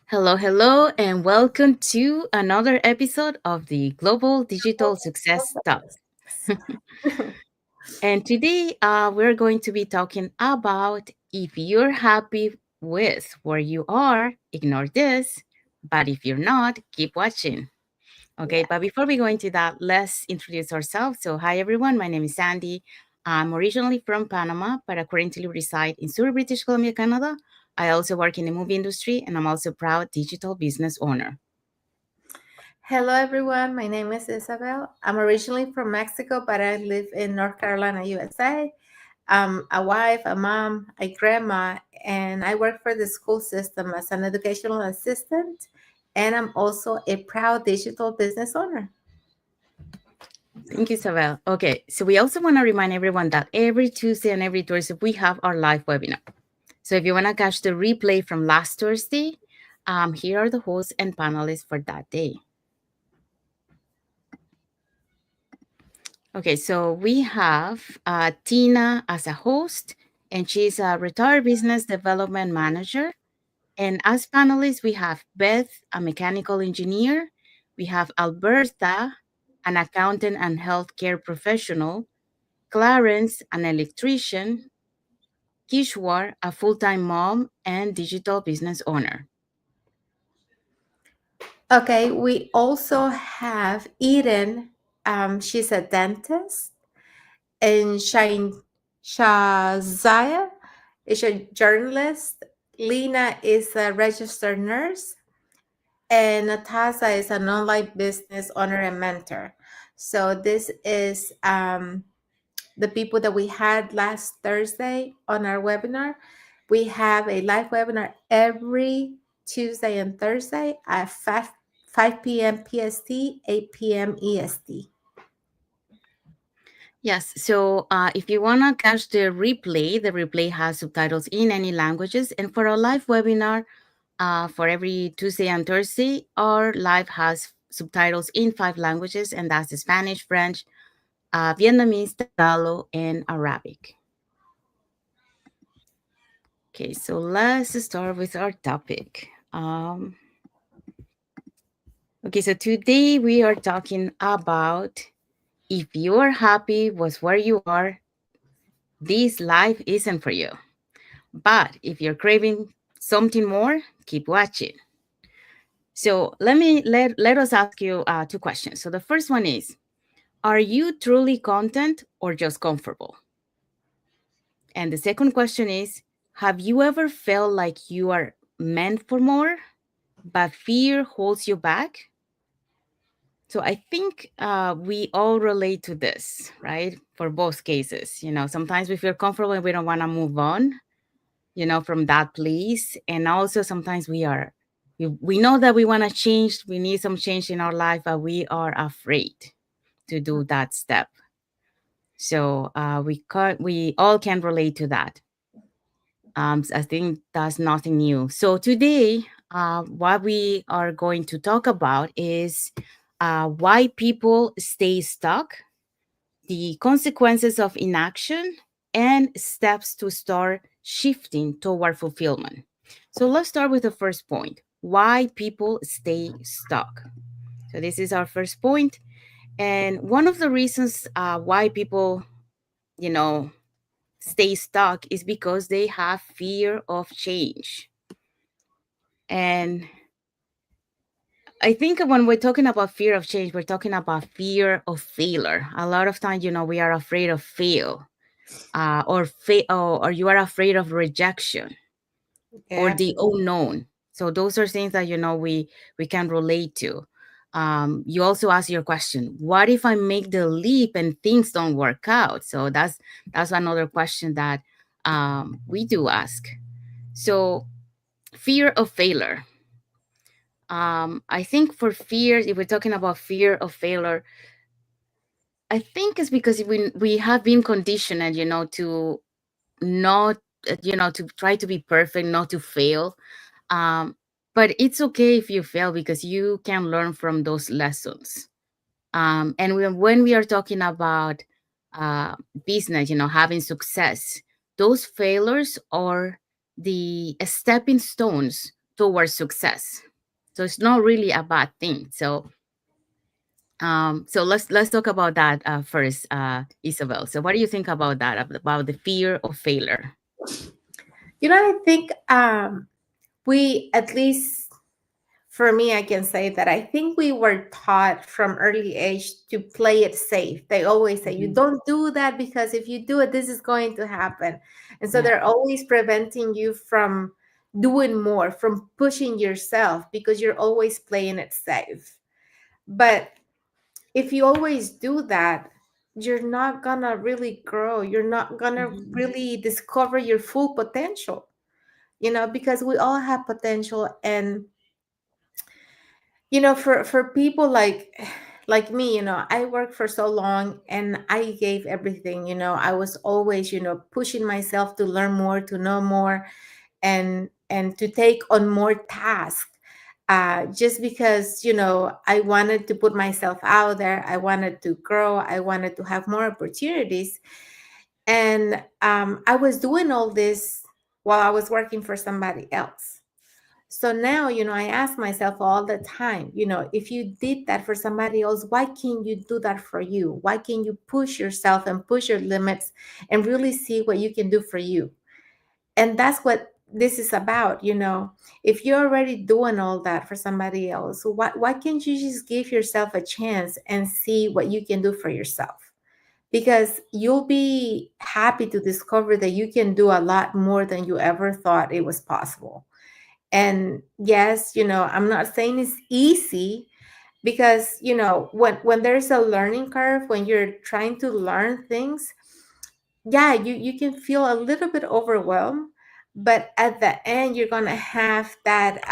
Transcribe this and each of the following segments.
Hello, hello, and welcome to another episode of the Global Digital Success Talks. And today we're going to be talking about if you're happy with where you are, ignore this. But if you're not, keep watching. Okay, Yeah. but before we go into that, let's introduce ourselves. So, hi everyone, my name is Sandy. I'm originally from Panama, but I currently reside in Surrey, British Columbia, Canada. I also work in the movie industry, and I'm also a proud digital business owner. Hello, everyone. My name is Isabel. I'm originally from Mexico, but I live in North Carolina, USA. I'm a wife, a mom, a grandma, and I work for the school system as an educational assistant. And I'm also a proud digital business owner. Thank you, Isabel. Okay, so we also want to remind everyone that every Tuesday and every Thursday we have our live webinar. So if you want to catch the replay from last Thursday, here are the hosts and panelists for that day. Okay, so we have Tina as a host, and she's a retired business development manager. And as panelists, we have Beth, a mechanical engineer. We have Alberta, an accountant and healthcare professional. Clarence, an electrician. Kishwar, a full time mom and digital business owner. Okay, we also have Eden. She's a dentist, and Shazaya is a journalist. Lena is a registered nurse, and Natasha is an online business owner and mentor. So this is the people that we had last Thursday on our webinar. We have a live webinar every Tuesday and Thursday at 5 p.m. PST, 8 p.m. EST. Yes, so if you want to catch the replay has subtitles in any languages. And for our live webinar, for every Tuesday and Thursday, our live has subtitles in 5 languages, and that's Spanish, French, Vietnamese, Tagalog, and Arabic. Okay, so let's start with our topic. Okay, so today we are talking about if you're happy with where you are, this life isn't for you. But if you're craving something more, keep watching. So let us ask you 2 questions. So the first one is, are you truly content or just comfortable? And the second question is, have you ever felt like you are meant for more, but fear holds you back? So I think we all relate to this, right? For both cases, sometimes we feel comfortable and we don't want to move on, from that place. And also sometimes we know that we want to change, we need some change in our life, but we are afraid to do that step. So we all can relate to that. I think that's nothing new. So today, what we are going to talk about is why people stay stuck, the consequences of inaction, and steps to start shifting toward fulfillment. So let's start with the first point, why people stay stuck. So this is our first point. And one of the reasons why people, you know, stay stuck is because they have fear of change. And I think when we're talking about fear of change, we're talking about fear of failure. A lot of times, we are afraid of fail, or you are afraid of rejection or Yeah. the unknown. So those are things that we can relate to. You also ask your question: what if I make the leap and things don't work out? So that's another question that we do ask. So fear of failure. I think for fear, if we're talking about fear of failure, I think it's because we have been conditioned, to not, to try to be perfect, not to fail. Um, but it's okay if you fail because you can learn from those lessons. And when we are talking about business, having success, those failures are the stepping stones towards success. So it's not really a bad thing. So let's talk about that first, Isabel. So what do you think about that, about the fear of failure? I think we, at least for me, I can say that I think we were taught from early age to play it safe. They always say, you Mhm. don't do that because if you do it, this is going to happen. And so Yeah. they're always preventing you from doing more, from pushing yourself because you're always playing it safe. But if you always do that, you're not gonna really grow. You're not gonna Mhm. really discover your full potential, because we all have potential. And for people like me, I worked for so long and I gave everything. I was always, pushing myself to learn more, to know more, and to take on more tasks, just because I wanted to put myself out there. I wanted to grow. I wanted to have more opportunities. And I was doing all this while I was working for somebody else. So now, I ask myself all the time, if you did that for somebody else, why can't you do that for you? Why can't you push yourself and push your limits and really see what you can do for you? And that's what this is about. If you're already doing all that for somebody else, why can't you just give yourself a chance and see what you can do for yourself? Because you'll be happy to discover that you can do a lot more than you ever thought it was possible. And yes, I'm not saying it's easy, because when there's a learning curve, when you're trying to learn things, yeah, you can feel a little bit overwhelmed. But at the end, you're gonna have that,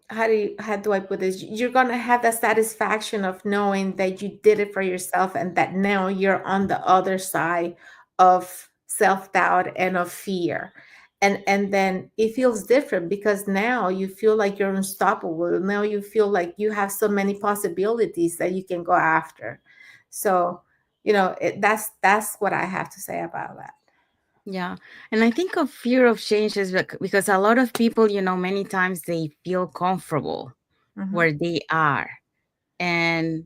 how do I put this? You're gonna have the satisfaction of knowing that you did it for yourself, and that now you're on the other side of self-doubt and of fear. And then it feels different, because now you feel like you're unstoppable. Now you feel like you have so many possibilities that you can go after. So, that's what I have to say about that. Yeah. And I think of fear of change is because a lot of people, many times they feel comfortable Hmm. where they are, and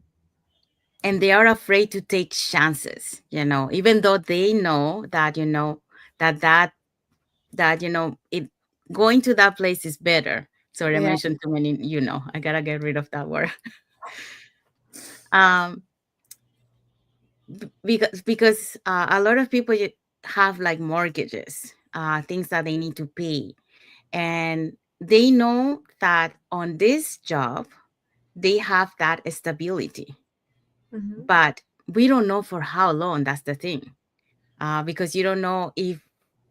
they are afraid to take chances, even though they know that, that that it going to that place is better. Sorry, I Yeah. mentioned too many, I gotta get rid of that word. um because a lot of people have like mortgages, things that they need to pay, and they know that on this job they have that stability, Hmm. but we don't know for how long. That's the thing, because you don't know if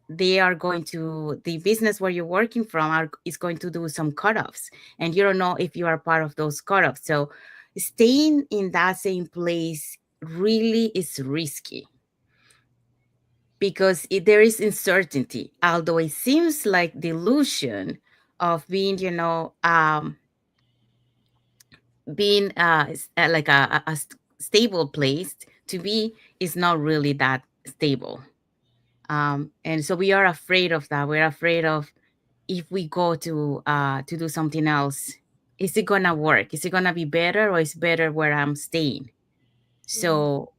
they are going to the business where you're working from is going to do some cutoffs, and you don't know if you are part of those cutoffs. So staying in that same place really is risky, because there is uncertainty, although it seems like the illusion of being, being like a stable place to be, is not really that stable. And so we are afraid of that. We're afraid of, if we go to do something else, is it gonna work? Is it gonna be better, or is better where I'm staying? So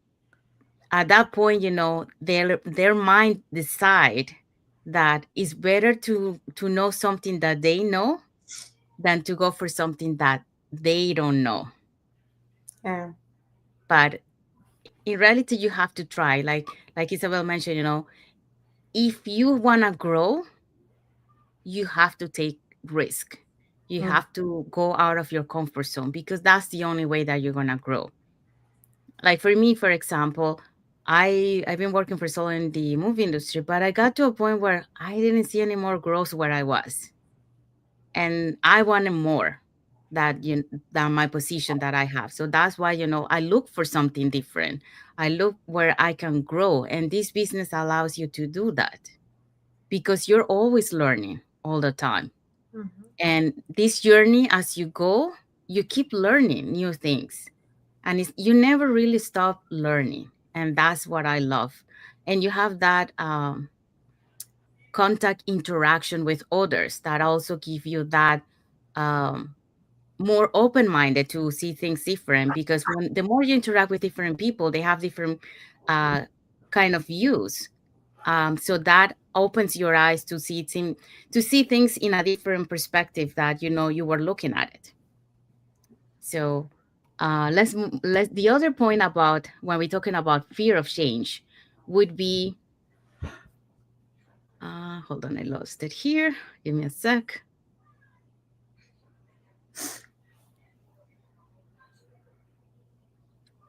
at that point, their mind decide that it's better to know something that they know than to go for something that they don't know. Yeah. But in reality, you have to try. Like Isabel mentioned, if you wanna grow, you have to take risk. You Mm. have to go out of your comfort zone, because that's the only way that you're gonna grow. Like for me, for example, I've been working for so long in the movie industry, but I got to a point where I didn't see any more growth where I was, and I wanted more that than my position that I have. So that's why, I look for something different. I look where I can grow, and this business allows you to do that, because you're always learning all the time. Mhm. And this journey, as you go, you keep learning new things, and you never really stop learning. And that's what I love. And you have that contact interaction with others that also give you that um, more open-minded to see things different, because when the more you interact with different people, they have different uh, kind of views, so that opens your eyes to see things in a different perspective that you were looking at it. So let's the other point about when we're talking about fear of change would be hold on, I lost it here, give me a sec.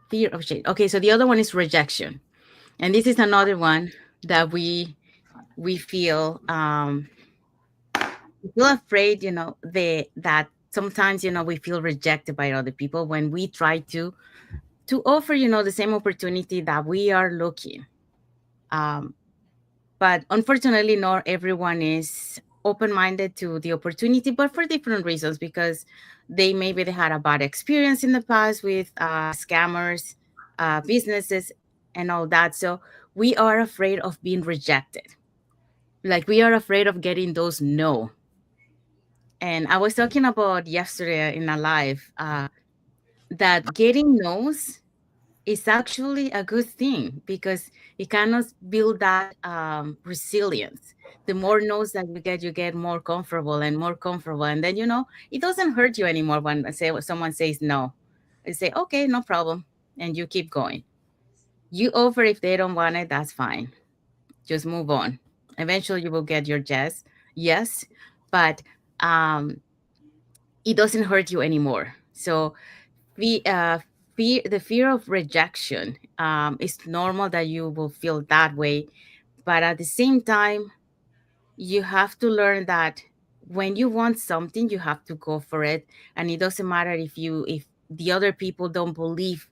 Fear of change. Okay, so the other one is rejection, and this is another one that we feel afraid, that sometimes we feel rejected by other people when we try to offer the same opportunity that we are looking. um, but unfortunately not everyone is open-minded to the opportunity, but for different reasons, because they had a bad experience in the past with scammers, businesses, and all that. So we are afraid of being rejected, like we are afraid of getting those no. And I was talking about yesterday in a live that getting no's is actually a good thing, because it kind of build that resilience. The more no's that you get more comfortable and more comfortable, and then it doesn't hurt you anymore when someone says no. You say okay, no problem, and you keep going. You offer, if they don't want it, that's fine. Just move on. Eventually, you will get your yes, but um, it doesn't hurt you anymore. So the the fear of rejection, is normal that you will feel that way, but at the same time, you have to learn that when you want something, you have to go for it, and it doesn't matter if the other people don't believe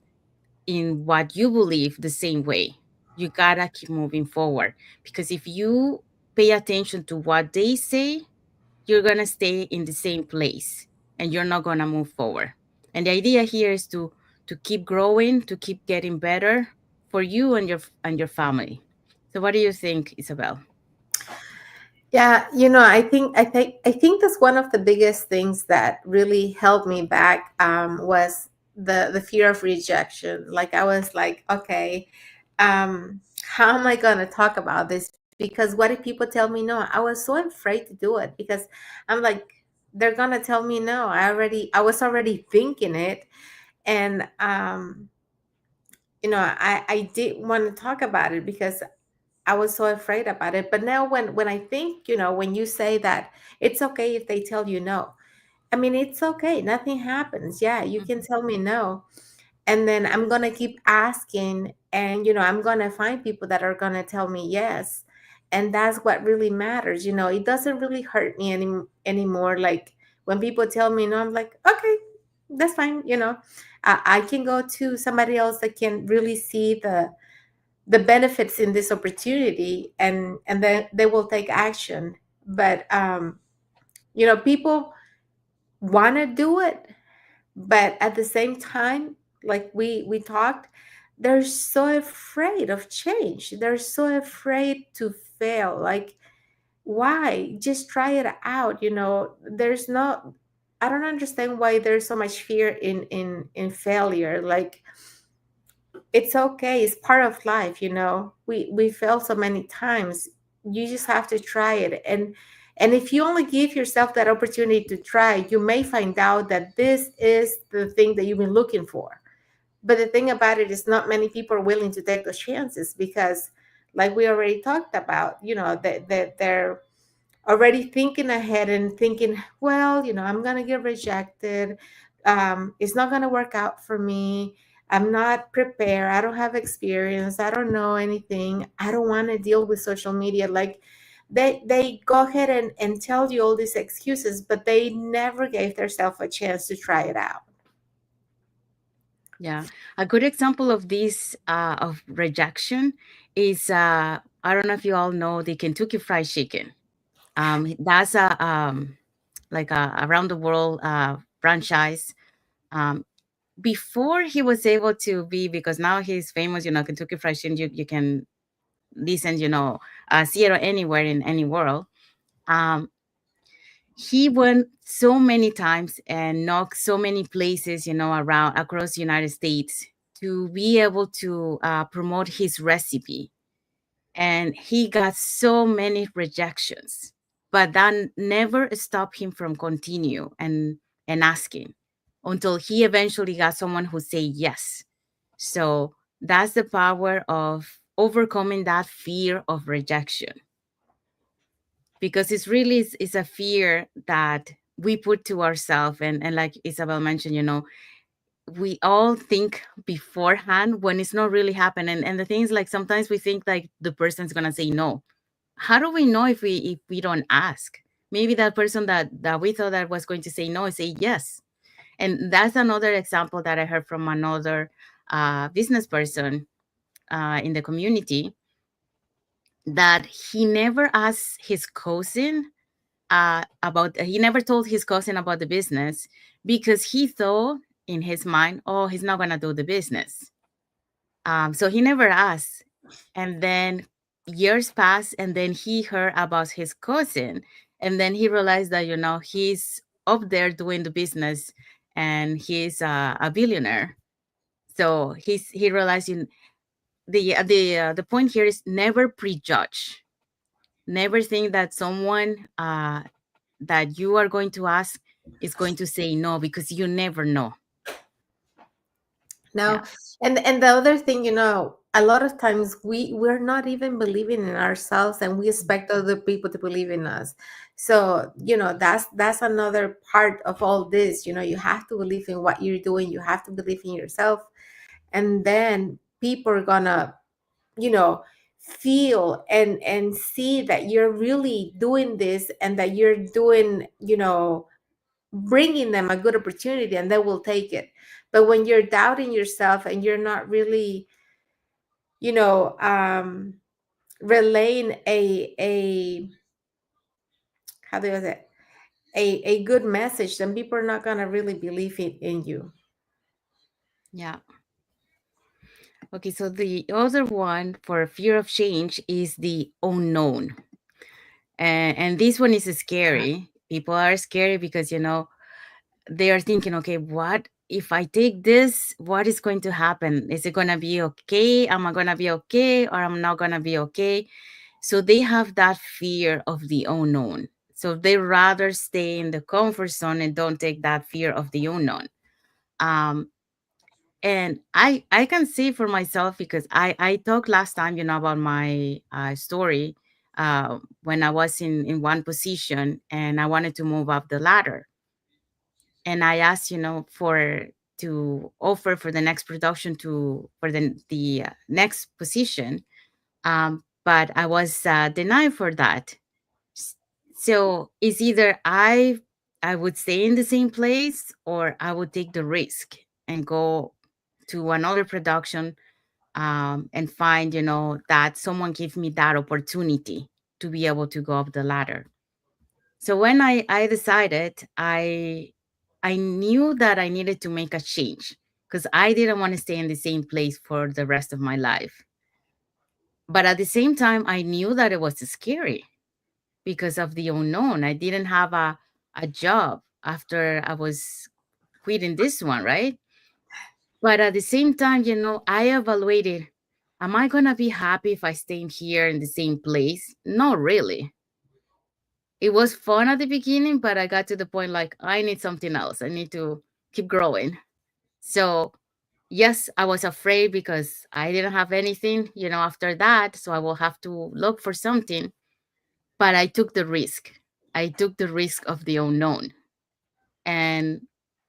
in what you believe the same way. You gotta keep moving forward, because if you pay attention to what they say, you're going to stay in the same place and you're not going to move forward. And the idea here is to keep growing, to keep getting better for you and your family. So what do you think, Isabel? Yeah, I think that's one of the biggest things that really held me back, was the fear of rejection. Like I was like, okay, how am I gonna talk about this? Because what if people tell me no? I was so afraid to do it because I'm like, they're gonna tell me no. I was already thinking it, and I did want to talk about it because I was so afraid about it. But now when I think, when you say that it's okay if they tell you no. I mean, it's okay. Nothing happens. Yeah, you can tell me no. And then I'm going to keep asking, and I'm going to find people that are going to tell me yes. And that's what really matters. It doesn't really hurt me anymore. Like when people tell me no, I'm like, okay, that's fine. I can go to somebody else that can really see the benefits in this opportunity, and then they will take action. But people want to do it, but at the same time, like we talked, they're so afraid of change, they're so afraid to fail. Like, why? Just try it out. There's no, I don't understand why there's so much fear in failure. Like, it's okay, it's part of life. We fail so many times. You just have to try it, and if you only give yourself that opportunity to try, you may find out that this is the thing that you've been looking for. But the thing about it is, not many people are willing to take those chances because, like we already talked about, that they're already thinking ahead and thinking, well, I'm going to get rejected. It's not going to work out for me. I'm not prepared. I don't have experience. I don't know anything. I don't want to deal with social media. Like, they go ahead and tell you all these excuses, but they never gave themselves a chance to try it out. Yeah, a good example of this of rejection is I don't know if you all know the Kentucky Fried Chicken. That's a like a around the world franchise. Um, Before he was able to be, because now he's famous, Kentucky Fried Chicken, you can listen, Seattle anywhere in any world. Um, he went so many times and knocked so many places, around across the United States to be able to promote his recipe. And he got so many rejections, but that never stopped him from continue and asking until he eventually got someone who say yes. So that's the power of overcoming that fear of rejection, because it's really is a fear that we put to ourselves. And like Isabel mentioned, we all think beforehand when it's not really happening. And the thing is, like, sometimes we think like the person's gonna say no. How do we know if we don't ask? Maybe that person that we thought that was going to say no say yes. And that's another example that I heard from another business person in the community, that he never asked his cousin about he never told his cousin about the business, because he thought in his mind, oh, he's not gonna do the business. So he never asked. And then years passed, and then he heard about his cousin, and then he realized that he's up there doing the business, and he's a billionaire. So he realized, the point here is never prejudge. Never think that someone that you are going to ask is going to say no, because you never know. No, Yeah. and the other thing, a lot of times we're not even believing in ourselves, and we expect other people to believe in us. So, that's another part of all this. You have to believe in what you're doing. You have to believe in yourself, and then people are gonna, you know, feel and see that you're really doing this, and that you're doing, bringing them a good opportunity, and they will take it. But when you're doubting yourself and you're not really, you know um relaying a how do I say it? A good message, then people are not going to really believe in you. Yeah. Okay, so the other one for fear of change is the unknown. And this one is scary. People are scary because, they are thinking, okay, what if I take this? What is going to happen? Is it going to be okay? Am I going to be okay? Or I'm not going to be okay? So they have that fear of the unknown. So they rather stay in the comfort zone and don't take that fear of the unknown. Um, and I can say for myself, because I talked last time, about my story, when I was in one position and I wanted to move up the ladder. And I asked, for to offer for the next production, to for the next position, but I was denied for that. S- So it's either I would stay in the same place, or I would take the risk and go to another production, and find, that someone give me that opportunity to be able to go up the ladder. So when I decided, I knew that I needed to make a change, because I didn't want to stay in the same place for the rest of my life. But at the same time, I knew that it was scary because of the unknown. I didn't have a job after I was quitting this one, right? But at the same time, I evaluated, am I going to be happy if I stay here in the same place? Not really. It was fun at the beginning, but I got to the point like, I need something else. I need to keep growing. So, yes, I was afraid because I didn't have anything, after that. So I will have to look for something. But I took the risk. I took the risk of the unknown. And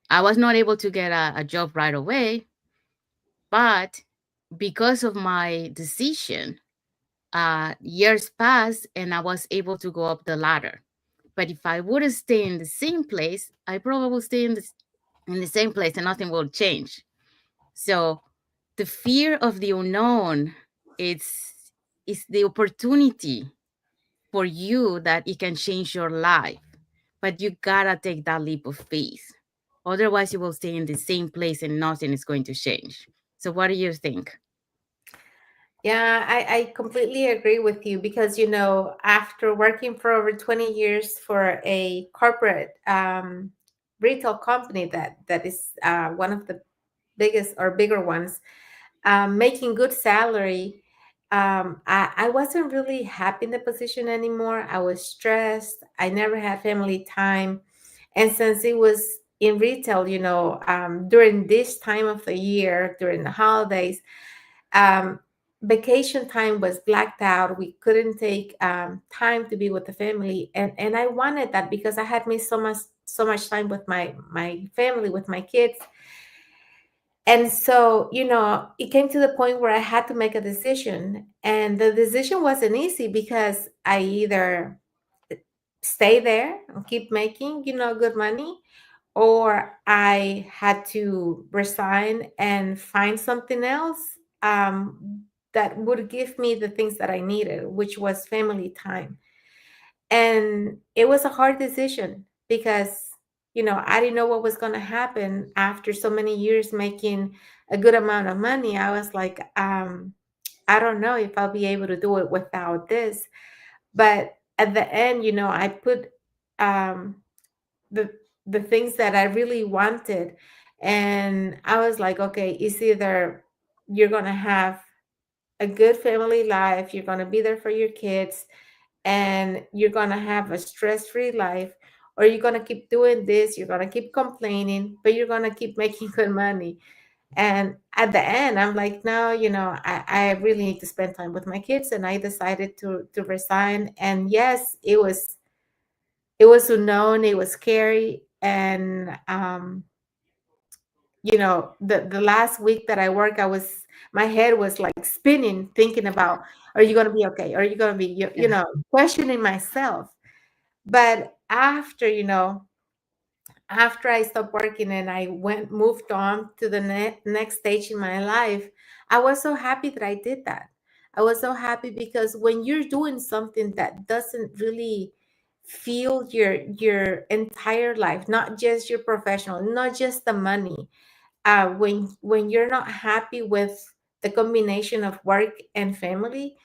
I was not able to get a job right away. But because of my decision, years passed and I was able to go up the ladder. But if I would have stayed in the same place, I probably would stay in the same place and nothing will change. So the fear of the unknown, it's the opportunity for you that it can change your life. But you gotta take that leap of faith. Otherwise, you will stay in the same place and nothing is going to change. So what do you think? Yeah, I completely agree with you because, after working for over 20 years for a corporate retail company that is one of the biggest or bigger ones, making good salary, I wasn't really happy in the position anymore. I was stressed. I never had family time. And since it was in retail, during this time of the year, during the holidays, um, vacation time was blacked out. We couldn't take time to be with the family, and I wanted that because I had missed so much time with my family, with my kids. And so, it came to the point where I had to make a decision, and the decision wasn't easy because I either stay there and keep making good money, or I had to resign and find something else that would give me the things that I needed, which was family time. And it was a hard decision because, I didn't know what was going to happen after so many years making a good amount of money. I was like, I don't know if I'll be able to do it without this. But at the end, I put um, the the things that I really wanted. And I was like, okay, it's either you're gonna have a good family life, you're gonna be there for your kids, and you're gonna have a stress-free life, or you're gonna keep doing this, you're gonna keep complaining, but you're gonna keep making good money. And at the end, I'm like, no, I really need to spend time with my kids. And I decided to resign. And yes, it was unknown, it was scary. And the last week that I worked, my head was like spinning, thinking about, are you going to be okay, are you going to be Yeah. questioning myself. But after I stopped working and I moved on to the next stage in my life, I was so happy that I did that. I was so happy because when you're doing something that doesn't really feel your entire life, not just your professional, not just the money, when you're not happy with the combination of work and family,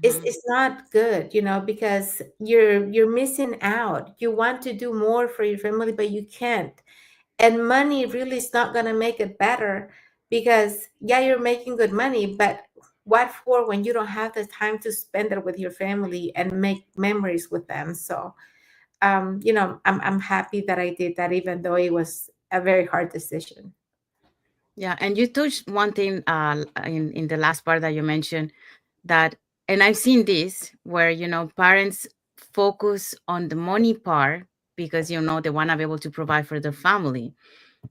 it's Hmm. it's not good, because you're missing out. You want to do more for your family, but you can't. And money really is not going to make it better, because yeah, you're making good money, but what for when you don't have the time to spend it with your family and make memories with them? So I'm happy that I did that, even though it was a very hard decision. Yeah, and you touched one thing in the last part that you mentioned that, and I've seen this where parents focus on the money part because they want to be able to provide for their family,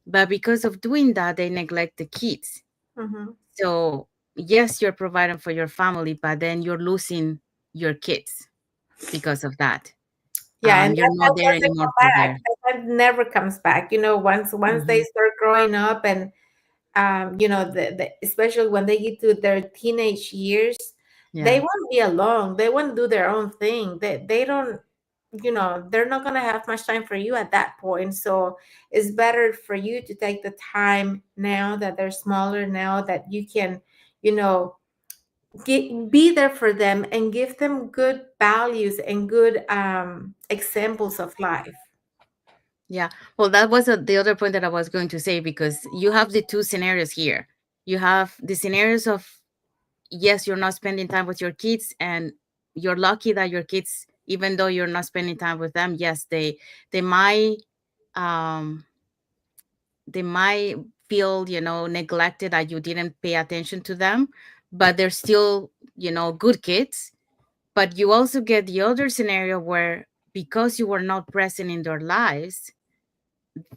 but because of doing that, they neglect the kids. Hmm. So yes, you're providing for your family, but then you're losing your kids because of that. Yeah, and You're that not there doesn't anymore come for back. there. That never comes back. Once they Hmm. start growing up, and especially when they get to their teenage years, they Yeah. want to be alone. They want to do their own thing. They don't, they're not gonna have much time for you at that point. So it's better for you to take the time now that they're smaller, now that you can, you know, be there for them and give them good values and good examples of life. Yeah. Well, that was the other point that I was going to say, because you have the two scenarios here. You have the scenarios of, yes, you're not spending time with your kids, and you're lucky that your kids, even though you're not spending time with them, yes, they might um they might feel neglected, that you didn't pay attention to them, but they're still good kids. But you also get the other scenario where, because you were not present in their lives,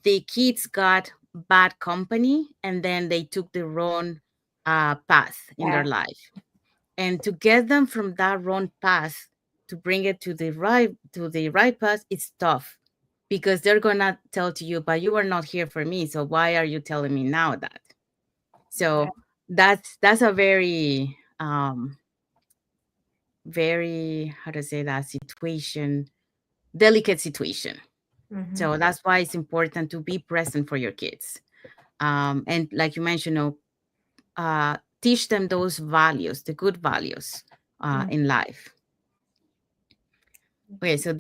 the kids got bad company, and then they took the wrong path in their Yeah. life. And to get them from that wrong path to bring it to the right path, it's tough, because they're gonna tell to you, but you were not here for me, so why are you telling me now that? Yeah. So that's a very very, how to say that, situation, delicate situation. Hmm. So that's why it's important to be present for your kids. And like you mentioned, teach them those values, the good values Mm. in life. Okay, so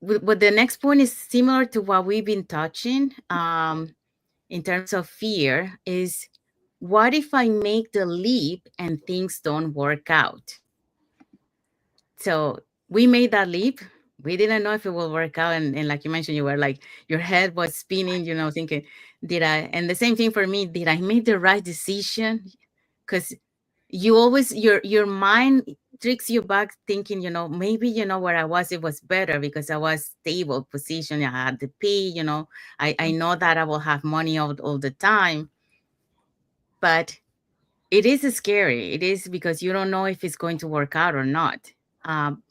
but the next point is similar to what we've been touching in terms of fear is, what if I make the leap and things don't work out? So we made that leap. We didn't know if it will work out. And like you mentioned, you were like, your head was spinning, thinking, did I? And the same thing for me, did I make the right decision? Because you always, your mind tricks you back thinking, maybe, where I was, it was better because I was stable position. I had the pay, I know that I will have money all the time. But it is scary. It is because you don't know if it's going to work out or not. Um,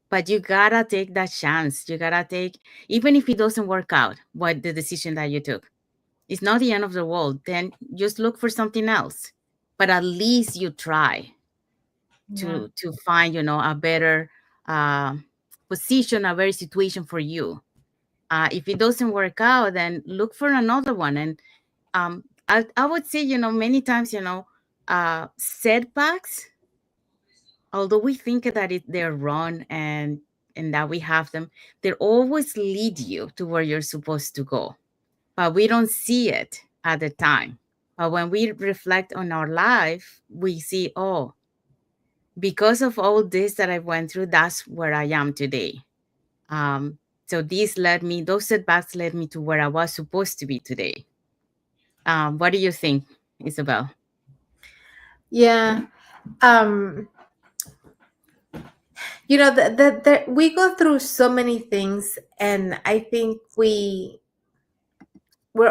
but you gotta take that chance. You gotta take, even if it doesn't work out, what the decision that you took. It's not the end of the world. Then just look for something else. But at least you try Yeah. to find, a better uh, position, a better situation for you. If it doesn't work out, then look for another one. And I would say, many times, setbacks, although we think that they're wrong and that we have them, they always lead you to where you're supposed to go. But we don't see it at the time. But when we reflect on our life, we see, oh, because of all this that I went through, that's where I am today. Um, so those setbacks led me to where I was supposed to be today. What do you think, Isabel? Yeah. Um, we go through so many things, and I think we're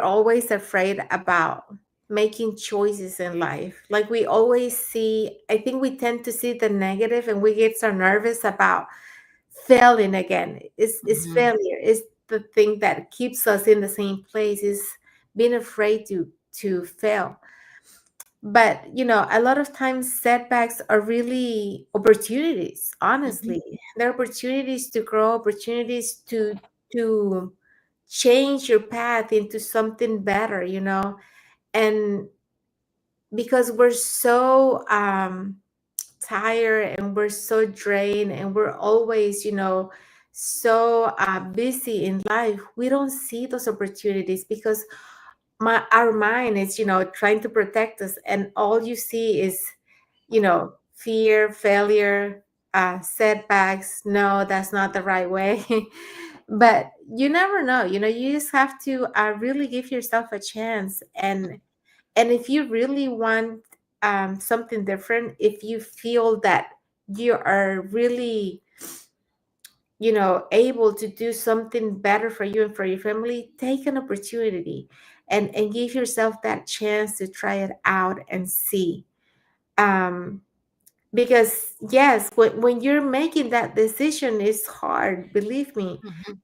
always afraid about making choices in life. Like we always see, I think we tend to see the negative, and we get so nervous about failing again. Is Mhm. failure is the thing that keeps us in the same place, is being afraid to fail. But a lot of times setbacks are really opportunities. Mhm. Honestly, they're opportunities to grow, opportunities to change your path into something better, and because we're so tired, and we're so drained, and we're always so busy in life, we don't see those opportunities because our mind is trying to protect us, and all you see is fear, failure, setbacks. No, that's not the right way. But you never know. You just have to really give yourself a chance, and if you really want something different, if you feel that you are really able to do something better for you and for your family, take an opportunity and give yourself that chance to try it out and see. um because yes, when you're making that decision, it's hard, believe me. Mhm.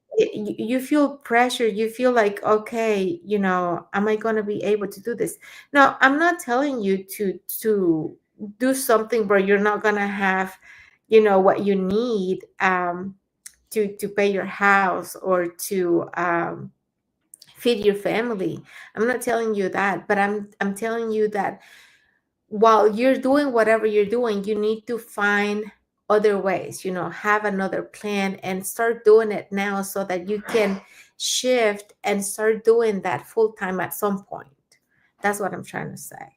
You feel pressure, you feel like, okay, am I going to be able to do this? No, I'm not telling you to do something where you're not going to have what you need to pay your house or to feed your family. I'm not telling you that, but I'm telling you that while you're doing whatever you're doing, you need to find other ways, have another plan and start doing it now so that you can shift and start doing that full time at some point. That's what I'm trying to say.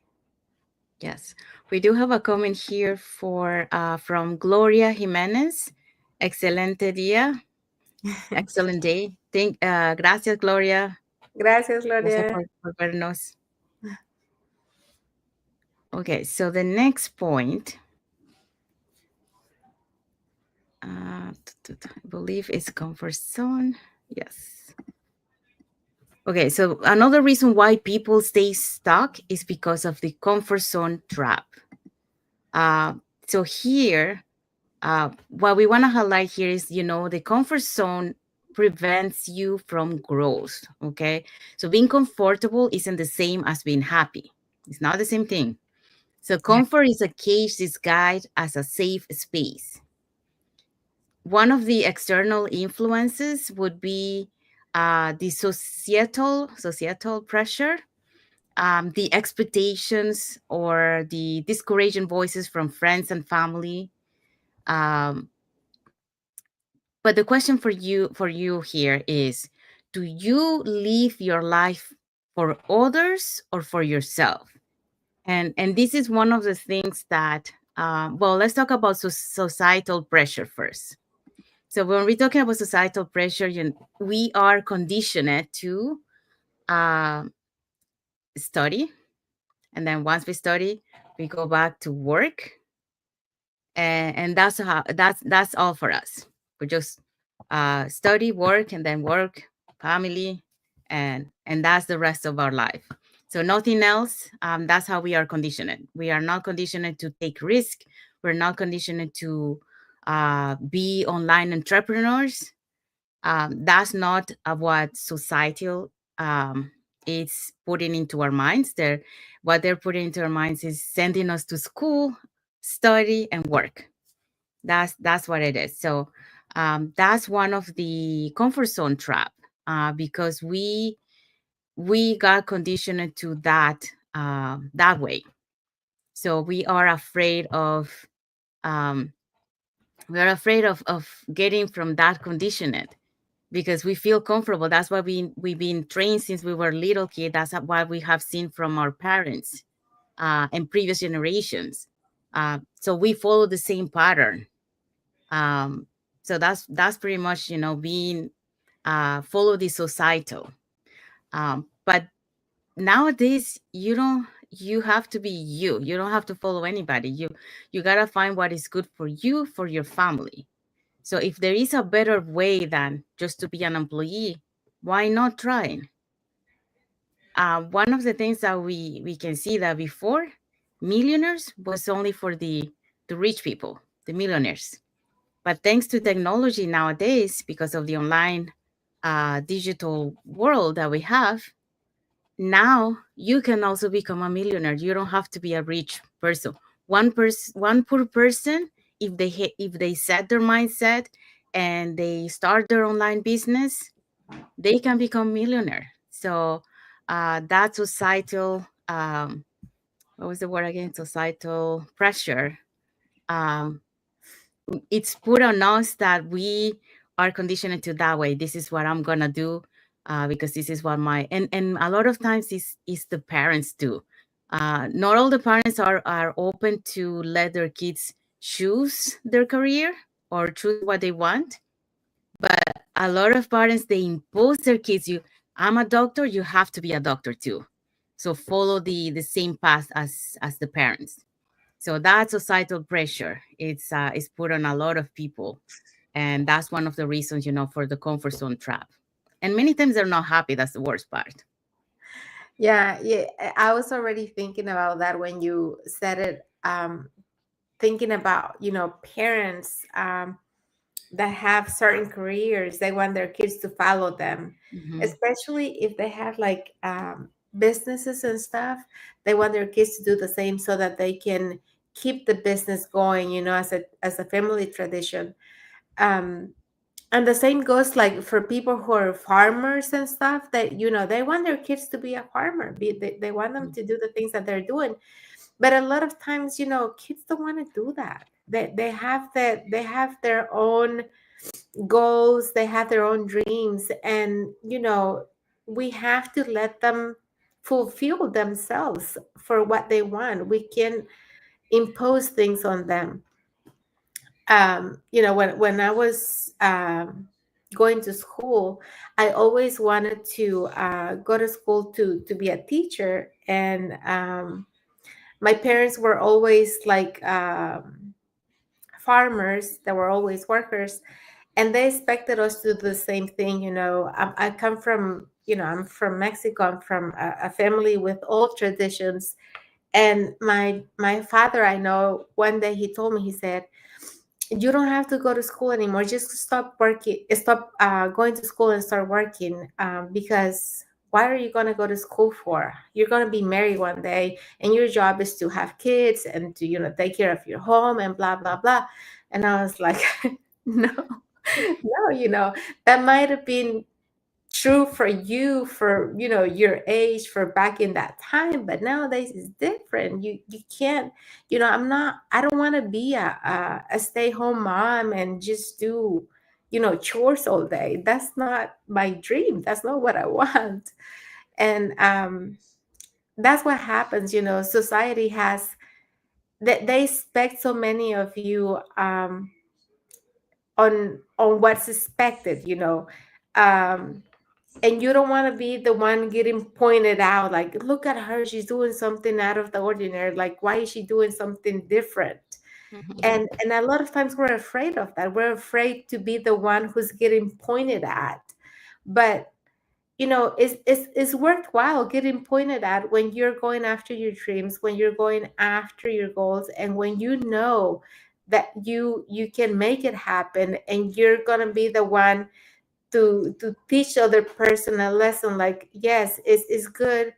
Yes, we do have a comment here from Gloria Jimenez. Excelente día, excellent day. Gracias, Gloria. Gracias, Gracias Gloria. por vernos. Okay, so the next point, I believe is comfort zone. Yes. Okay, so another reason why people stay stuck is because of the comfort zone trap. Uh, so here, what we want to highlight here is, the comfort zone prevents you from growth. Okay, so being comfortable isn't the same as being happy. It's not the same thing. So Yeah. comfort is a cage disguised as a safe space. One of the external influences would be the societal pressure. the expectations or the discouraging voices from friends and family. Um, but the question for you here is, do you live your life for others or for yourself? And this is one of the things that, well, let's talk about societal pressure first. So when we're talking about societal pressure, we are conditioned to uh, study, and then once we study, we go back to work, and that's all for us. We just study, work, and then work, family, and that's the rest of our life. So nothing else. That's how we are conditioned. We are not conditioned to take risk. We're not conditioned to be online entrepreneurs. That's not what societal is putting into our minds. What they're putting into our minds is sending us to school, study, and work. That's what it is. So that's one of the comfort zone trap, because we got conditioned to that way. So um, we are afraid of getting from that conditioned, because we feel comfortable. That's why we've been trained since we were little kid. That's what we have seen from our parents and previous generations. So we follow the same pattern. Um, so that's pretty much, being follow the societal. But nowadays, you have to be you. You don't have to follow anybody. You gotta find what is good for you, for your family. So if there is a better way than just to be an employee, why not try? One of the things that we can see that before, millionaires was only for the rich people, the millionaires. But thanks to technology nowadays, because of the online digital world that we have, now you can also become a millionaire. You don't have to be a rich person. One poor person, if they set their mindset and they start their online business, they can become millionaire. So that societal, what was the word again? Societal pressure. Um, it's put on us that we are conditioned to that way. This is what I'm gonna do, because this is what my and a lot of times is the parents do. Not all the parents are open to let their kids choose their career or choose what they want. But a lot of parents, they impose their kids. I'm a doctor, you have to be a doctor too. So follow the same path as the parents. So that societal pressure, it's put on a lot of people, and that's one of the reasons, for the comfort zone trap. And many times they're not happy. That's the worst part. Yeah, yeah. I was already thinking about that when you said it. Thinking about, parents that have certain careers, they want their kids to follow them, Hmm. especially if they have like businesses and stuff. They want their kids to do the same so that they can keep the business going, as a family tradition. Um, and the same goes like for people who are farmers and stuff, that they want their kids to be a farmer, they want them to do the things that they're doing. But a lot of times, kids don't want to do that. They have their own goals, they have their own dreams, and we have to let them fulfill themselves for what they want. We can impose things on them. When I was going to school, I always wanted to go to school to be a teacher. And my parents were always like farmers, that were always workers, and they expected us to do the same thing. I come from, I'm from Mexico. I'm from a family with old traditions. And my father, I know one day he told me, he said, you don't have to go to school anymore. Just stop going to school and start working, because what are you going to go to school for? You're going to be married one day, and your job is to have kids and to take care of your home and blah blah blah. And I was like, no, no, that might have been true for you, for your age, for back in that time, but nowadays it's different. You can't, I don't want to be a stay-home mom and just do chores all day. That's not my dream. That's not what I want. And that's what happens. Society has, they expect so many of you, on what's expected, um and you don't want to be the one getting pointed out, like, look at her, she's doing something out of the ordinary, like, why is she doing something different? And a lot of times we're afraid of that. We're afraid to be the one who's getting pointed at. But it's worthwhile getting pointed at when you're going after your dreams, when you're going after your goals, and when you know that you can make it happen, and you're gonna be the one to teach other person a lesson, like, yes, it's good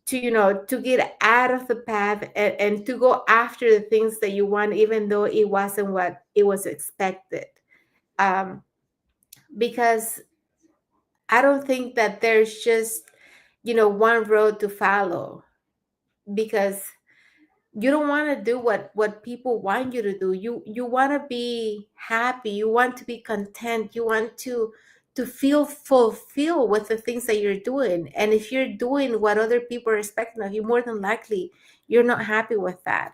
to to get out of the path, and to go after the things that you want, even though it wasn't what it was expected. um because I don't think that there's just one road to follow, because you don't want to do what people want you to do. You want to be happy, you want to be content, you want to feel fulfilled with the things that you're doing. And if you're doing what other people are expecting of you, more than likely you're not happy with that.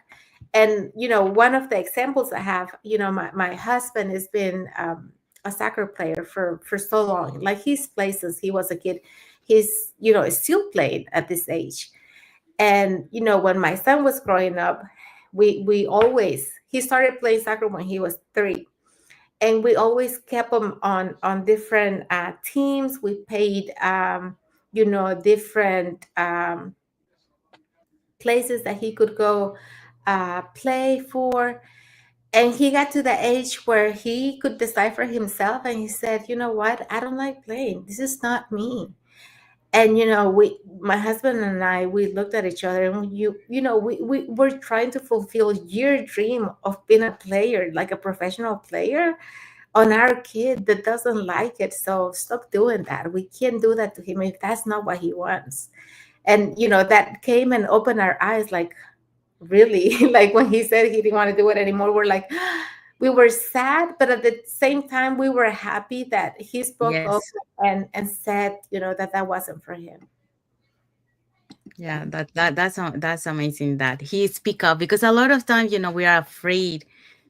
And one of the examples I have, my husband has been a soccer player for so long. Like, he's played since he was a kid. He's still playing at this age. And when my son was growing up, we always, he started playing soccer when he was 3, and we always kept him on different teams. We paid different places that he could go play for. And he got to the age where he could decide for himself, and he said, you know what, I don't like playing, this is not me. And we, my husband and I, we looked at each other, and we were trying to fulfill your dream of being a player, like a professional player, on our kid that doesn't like it. So stop doing that. We can't do that to him if that's not what he wants. And that came and opened our eyes, like, really. Like, when he said he didn't want to do it anymore, we're like, we were sad, but at the same time we were happy that he spoke up Yes. and said that wasn't for him. Yeah, that's amazing that he speak up, because a lot of times, we are afraid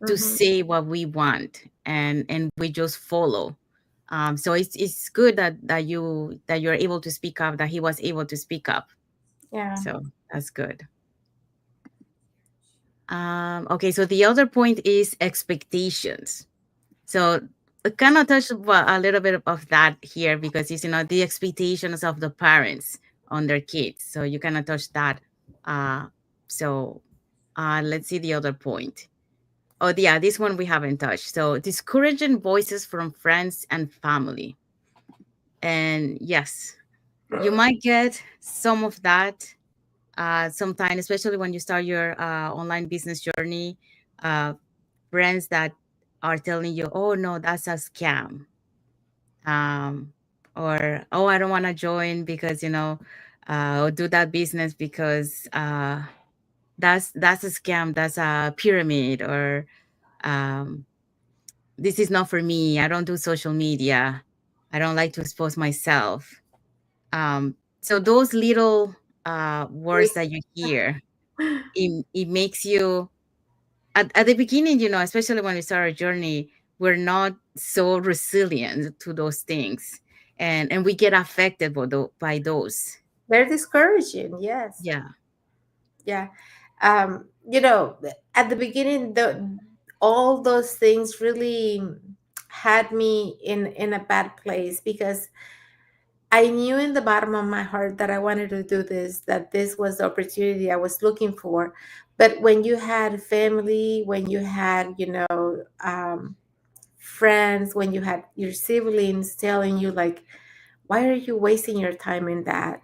to Hmm. say what we want, and we just follow. So it's good that you're able to speak up, that he was able to speak up. Yeah. So that's good. Okay, so the other point is expectations. So I kind of touch a little bit of that here, because it's the expectations of the parents on their kids. So you kind of touch that. Uh, so let's see the other point. Oh, yeah, this one we haven't touched. So discouraging voices from friends and family. And yes, you might get some of that sometimes, especially when you start your online business journey. Uh, Friends that are telling you, "Oh no, that's a scam," um, or "Oh, I don't want to join because or do that business because that's a scam, that's a pyramid," or um, "This is not for me. I don't do social media. I don't like to expose myself." So those little words that you hear, it makes you at the beginning, especially when we start our journey, we're not so resilient to those things, and we get affected by those. Very discouraging. Yes. Yeah. Yeah. You know, at the beginning, the all those things really had me in a bad place, because I knew in the bottom of my heart that I wanted to do this, that this was the opportunity I was looking for. But when you had family, when you had, friends, when you had your siblings telling you, like, why are you wasting your time in that?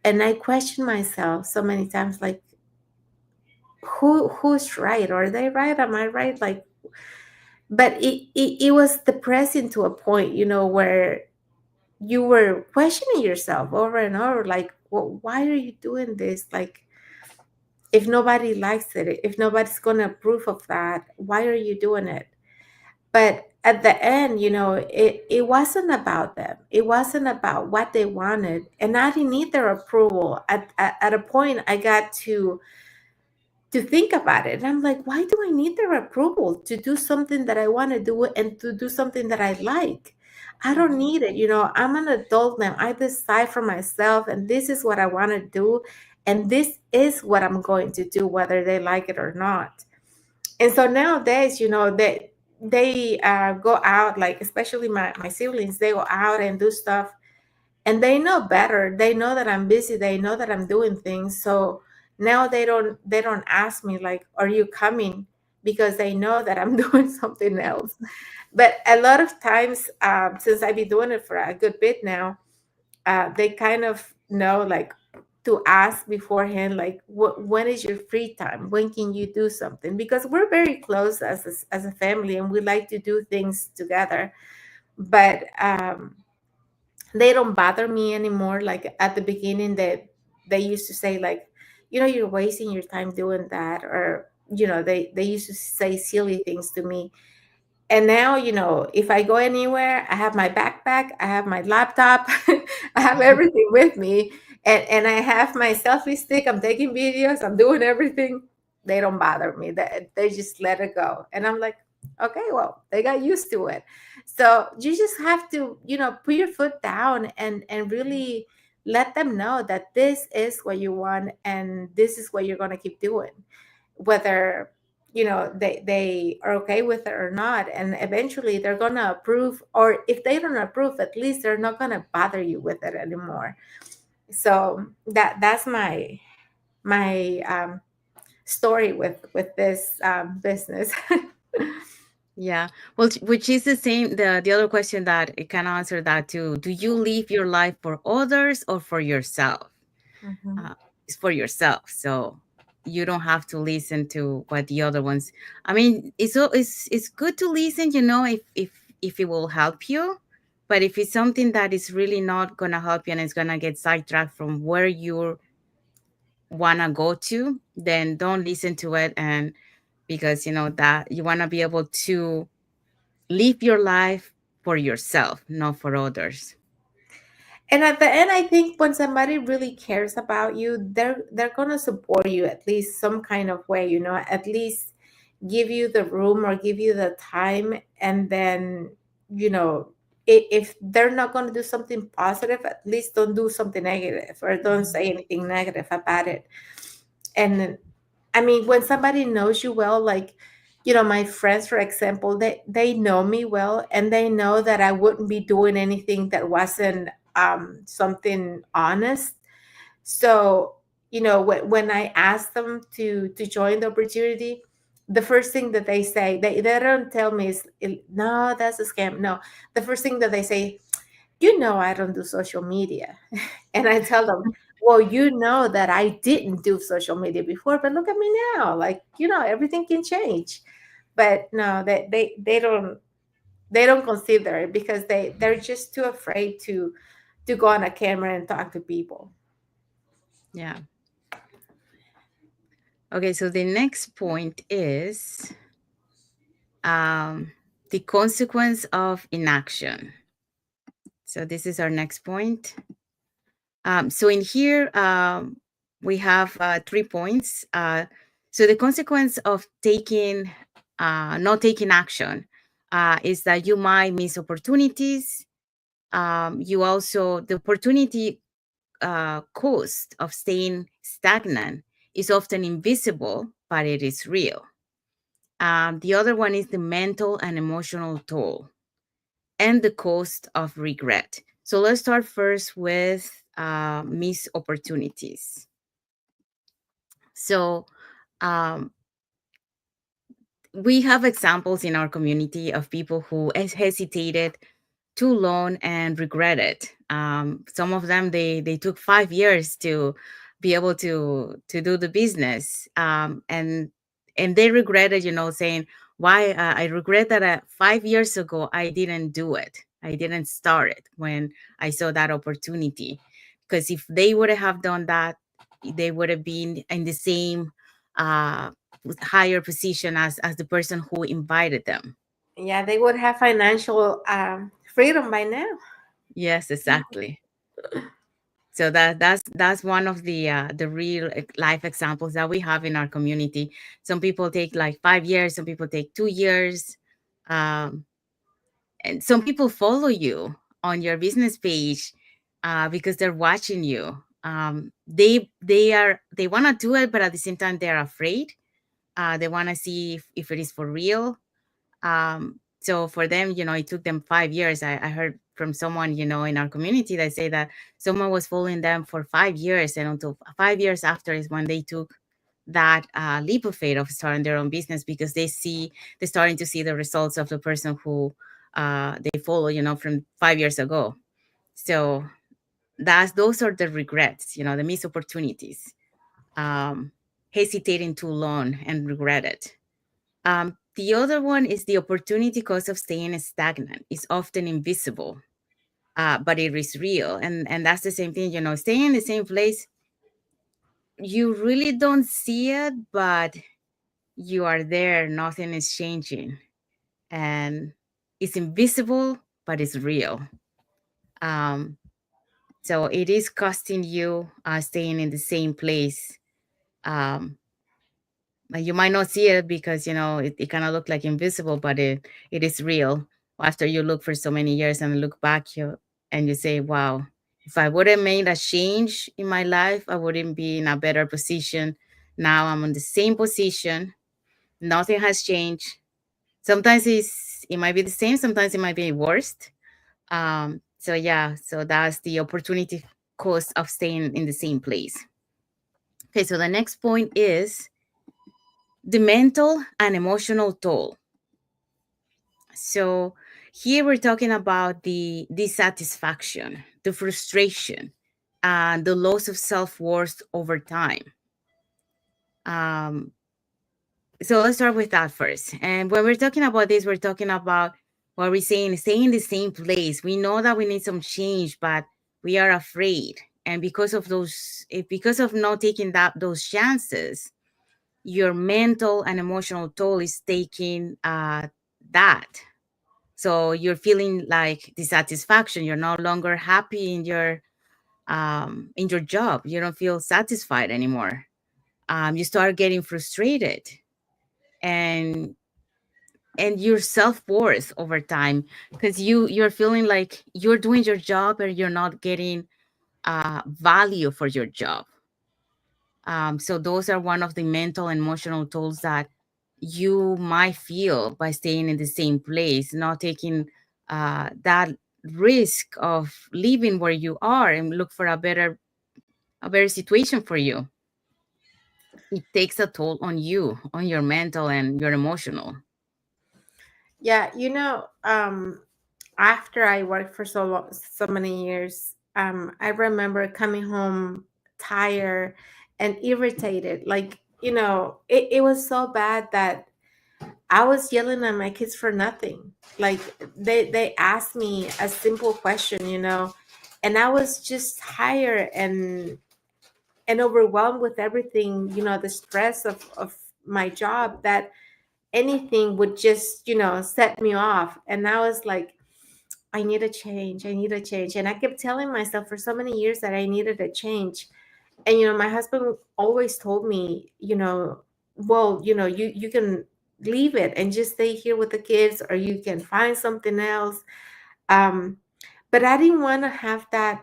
And I questioned myself so many times, like, who's right? Are they right? Am I right? Like, but it was depressing to a point, where you were questioning yourself over and over, like, well, why are you doing this? Like, if nobody likes it, if nobody's going to approve of that, why are you doing it? But at the end, it wasn't about them. It wasn't about what they wanted, and I didn't need their approval. At a point, I got to think about it, and I'm like, why do I need their approval to do something that I want to do and to do something that I like? I don't Mhm. need it. I'm an adult now. I decide for myself, and this is what I want to do, and this is what I'm going to do, whether they like it or not. And so nowadays, they go out, like, especially my siblings, they go out and do stuff, and they know better. They know that I'm busy. They know that I'm doing things. So now they don't ask me, like, are you coming? Because they know that I'm doing something else. But a lot of times, since I've been doing it for a good bit now, they kind of know, like, to ask beforehand, like, when is your free time? When can you do something? Because we're very close as a family, and we like to do things together. But they don't bother me anymore. Like, at the beginning, that they used to say, like, you're wasting your time doing that, or they used to say silly things to me. And now, if I go anywhere, I have my backpack, I have my laptop, I have everything with me, and I have my selfie stick. I'm taking videos, I'm doing everything. They don't bother me. They just let it go. And I'm like, okay, well, they got used to it. So you just have to, put your foot down and really let them know that this is what you want and this is what you're going to keep doing, whether they are okay with it or not. And eventually they're gonna approve, or if they don't approve, at least they're not gonna bother you with it anymore. So that's my story with this business. Yeah. Well, which is the same, the other question that it can answer that too. Do you live your life for others or for yourself? Mhm. Uh, it's for yourself. So you don't have to listen to what the other ones. I mean, it's good to listen, if it will help you. But if it's something that is really not gonna help you and it's gonna get sidetracked from where you wanna go to, then don't listen to it. And because that you wanna be able to live your life for yourself, not for others. And at the end, I think when somebody really cares about you, they're gonna support you at least some kind of way, at least give you the room or give you the time. And then, you know, if they're not gonna do something positive, at least don't do something negative or don't Mhm. say anything negative about it. And I mean, when somebody knows you well, like, my friends, for example, they know me well, and they know that I wouldn't be doing anything that wasn't something honest. So, when I ask them to join the opportunity, the first thing that they say, they don't tell me is, no, that's a scam. No, the first thing that they say, I don't do social media. And I tell them, well, that I didn't do social media before, but look at me now. Like, everything can change. But no, they don't consider it because they're just too afraid to go on a camera and talk to people. Yeah. Okay, so the next point is um, the consequence of inaction. So this is our next point. So in here, we have 3 points. So the consequence of not taking action is that you might miss opportunities. You also, the opportunity cost of staying stagnant is often invisible, but it is real. The other one is the mental and emotional toll and the cost of regret. So let's start first with missed opportunities. So um, we have examples in our community of people who hesitated too long and regretted. Some of them they took 5 years to be able to do the business, and they regretted, saying, "Why I regret that 5 years ago I didn't do it." I didn't start it when I saw that opportunity. Because if they would have done that, they would have been in the same uh, higher position as the person who invited them. Yeah, they would have financial freedom by now. Yes, exactly. So that's one of the real life examples that we have in our community. Some people take like 5 years, some people take 2 years, um, and some people follow you on your business page because they're watching you. They want to do it, but at the same time they're afraid. They want to see if it is for real. So for them, it took them 5 years. I heard from someone, in our community that say that someone was following them for 5 years, and until 5 years after is when they took that leap of faith of starting their own business, because they're starting to see the results of the person who they follow, from 5 years ago. So those are the regrets, the missed opportunities, um, hesitating too long and regret it. The other one is the opportunity cost of staying stagnant. It's often invisible, but it is real. And that's the same thing, staying in the same place, you really don't see it, but you are there, nothing is changing. And it's invisible, but it's real. Um, so it is costing you staying in the same place. Um, you might not see it because it kind of look like invisible, but it is real. After you look for so many years and look back, and you say, wow, if I would have made a change in my life, I wouldn't be in a better position. Now I'm in the same position, nothing has changed. Sometimes it might be the same, sometimes it might be worse. So yeah, so that's the opportunity cost of staying in the same place. Okay, so the next point is the mental and emotional toll. So here we're talking about the dissatisfaction, the frustration, and the loss of self-worth over time. Um, so let's start with that first. And when we're talking about this, we're talking about what we're saying, staying in the same place. We know that we need some change, but we are afraid. And because of not taking those chances, your mental and emotional toll is taking that. So you're feeling like dissatisfaction. You're no longer happy in your job. You don't feel satisfied anymore. You start getting frustrated, and your self-worth over time, because you're feeling like you're doing your job and you're not getting value for your job. So those are one of the mental and emotional tools that you might feel by staying in the same place, not taking that risk of leaving where you are and look for a better situation for you. It takes a toll on you, on your mental and your emotional. Yeah, after I worked for so many years, I remember coming home tired and irritated. Like, it was so bad that I was yelling at my kids for nothing. Like, they asked me a simple question, and I was just tired and overwhelmed with everything, the stress of my job, that anything would just, set me off. And I was like, I need a change. I need a change. And I kept telling myself for so many years that I needed a change. And my husband always told me, well, you can leave it and just stay here with the kids, or you can find something else. Um, but I didn't want to have that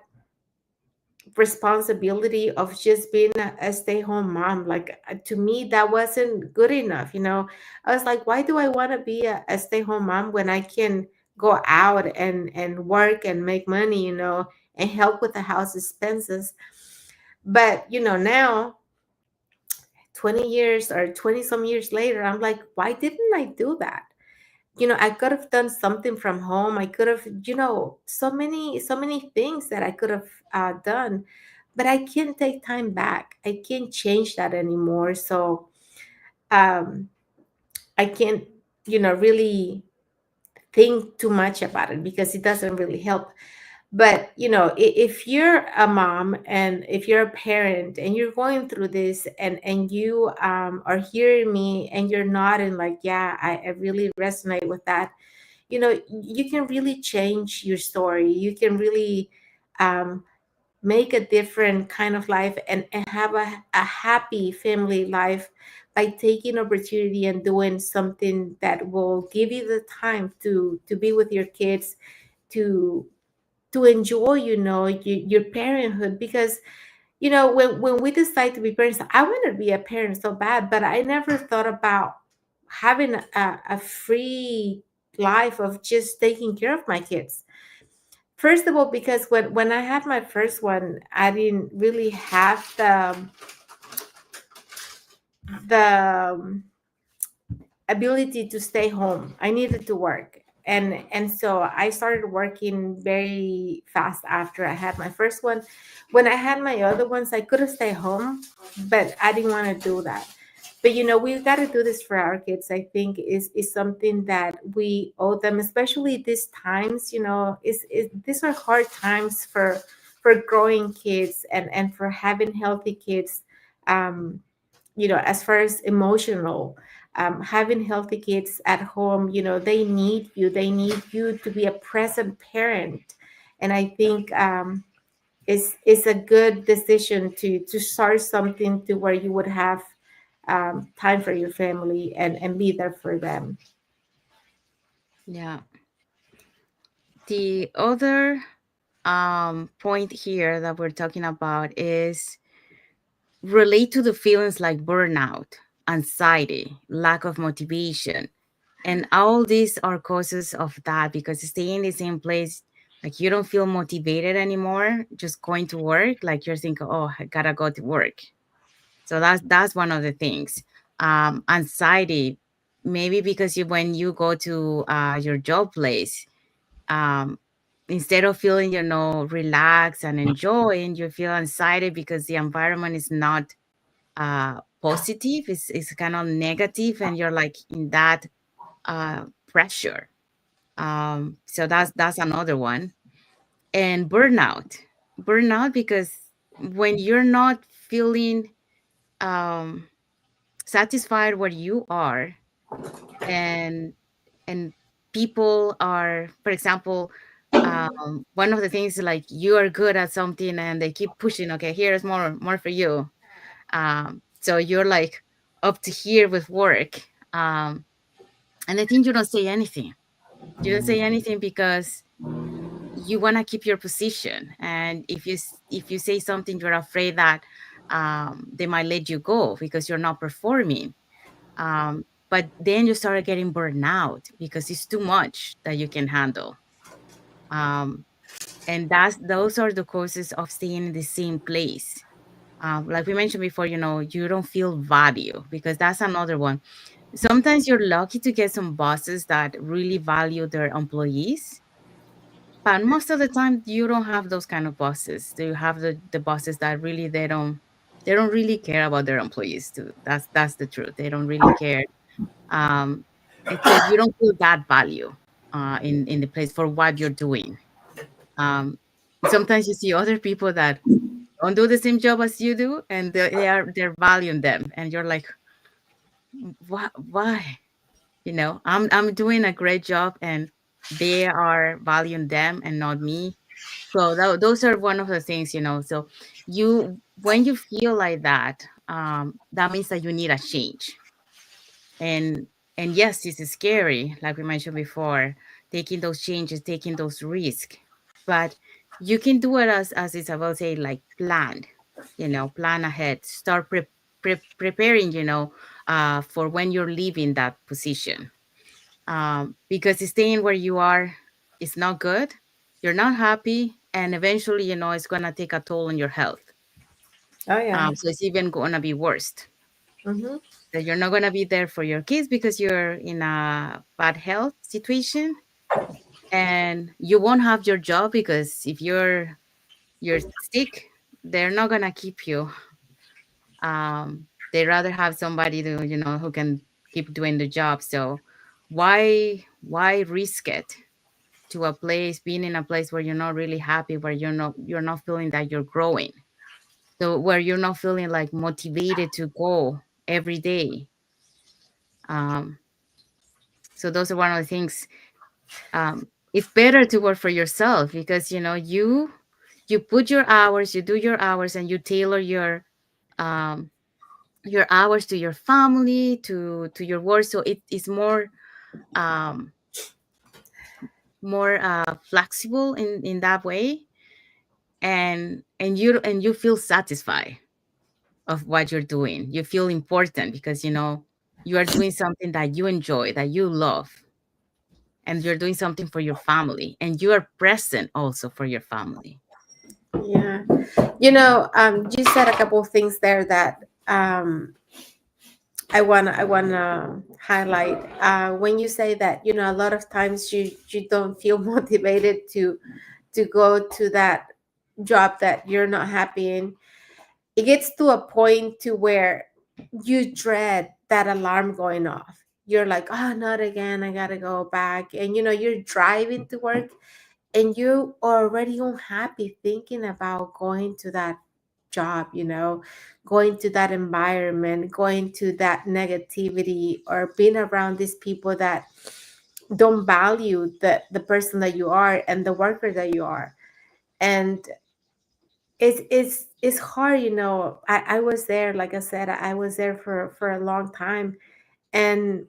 responsibility of just being a stay-home mom. Like, to me, that wasn't good enough. I was like, why do I want to be a stay-home mom when I can go out and work and make money, and help with the house expenses? But now, 20 years or 20 some years later, I'm like, why didn't I do that? I could have done something from home. I could have, so many things that I could have done, but I can't take time back. I can't change that anymore. So, I can't, really think too much about it because it doesn't really help. But if you're a mom and if you're a parent and you're going through this, and you are hearing me and you're nodding like, yeah, I really resonate with that. You can really change your story. You can really um, make a different kind of life, and have a happy family life by taking opportunity and doing something that will give you the time to be with your kids, to enjoy, your parenthood. Because when we decide to be parents, I want to be a parent so bad, but I never thought about having a free life of just taking care of my kids. First of all, because when I had my first one, I didn't really have the ability to stay home. I needed to work. And so I started working very fast after I had my first one. When I had my other ones, I could have stayed home, but I didn't want to do that. But we've got to do this for our kids. I think is something that we owe them, especially these times. Is these are hard times for growing kids, and for having healthy kids. Um, as far as emotional, having healthy kids at home, they need you to be a present parent. And I think it's a good decision to start something to where you would have time for your family, and be there for them. Yeah. The other point here that we're talking about is relate to the feelings like burnout, anxiety, lack of motivation. And all these are causes of that, because staying in the same place, like you don't feel motivated anymore, just going to work, like you're thinking, oh, I gotta go to work. So that's one of the things. Anxiety, maybe because when you go to your job place, um, instead of feeling, relaxed and enjoying, you feel anxiety because the environment is not positive. It's kind of negative, and you're like in that pressure. So that's another one. And burnout because when you're not feeling um, satisfied where you are, and and people are, for example, one of the things, like you are good at something and they keep pushing, okay, here's more for you. So you're like up to here with work. And I think you don't say anything. You don't say anything because you want to keep your position, and if you say something, you're afraid that they might let you go because you're not performing. But then you start getting burned out because it's too much that you can handle. um, and those are the causes of staying in the same place. Like we mentioned before, you don't feel value, because that's another one. Sometimes you're lucky to get some bosses that really value their employees, but most of the time you don't have those kind of bosses. You have the bosses that really they don't really care about their employees too. That's the truth. They don't really care. um so you don't feel that value in the place for what you're doing. um Sometimes you see other people that don't do the same job as you do, and they're valuing them, and you're like, why? I'm doing a great job, and they are valuing them and not me. So those are one of the things. So you when you feel like that, that means that you need a change. And yes, it's scary, like we mentioned before, taking those changes, taking those risks. But you can do it, as Isabel say, like plan ahead, start preparing, for when you're leaving that position. Because staying where you are is not good. You're not happy, and eventually, it's gonna take a toll on your health. Oh yeah. So it's even gonna be worse. Mm-hmm. That you're not gonna be there for your kids because you're in a bad health situation, and you won't have your job because if you're sick, they're not gonna keep you. They rather have somebody who can keep doing the job. So why Why risk it to a place, being in a place where you're not really happy, where you're not feeling that you're growing, so where you're not feeling like motivated to go every day. um, so those are one of the things. It's better to work for yourself because you put your hours, you do your hours, and you tailor um, your hours to your family, to your work, so it is um, more flexible in that way, and you feel satisfied of what you're doing. You feel important because you are doing something that you enjoy, that you love, and you're doing something for your family, and you are present also for your family. Yeah. You said a couple of things there that I wanna highlight. When you say that, a lot of times you don't feel motivated to go to that job that you're not happy in. It gets to a point to where you dread that alarm going off. You're like, oh, not again, I gotta go back. And you're driving to work and you already unhappy thinking about going to that job, going to that environment, going to that negativity, or being around these people that don't value the person that you are and the worker that you are. And it's hard. I was there, like I said, I was there for a long time. And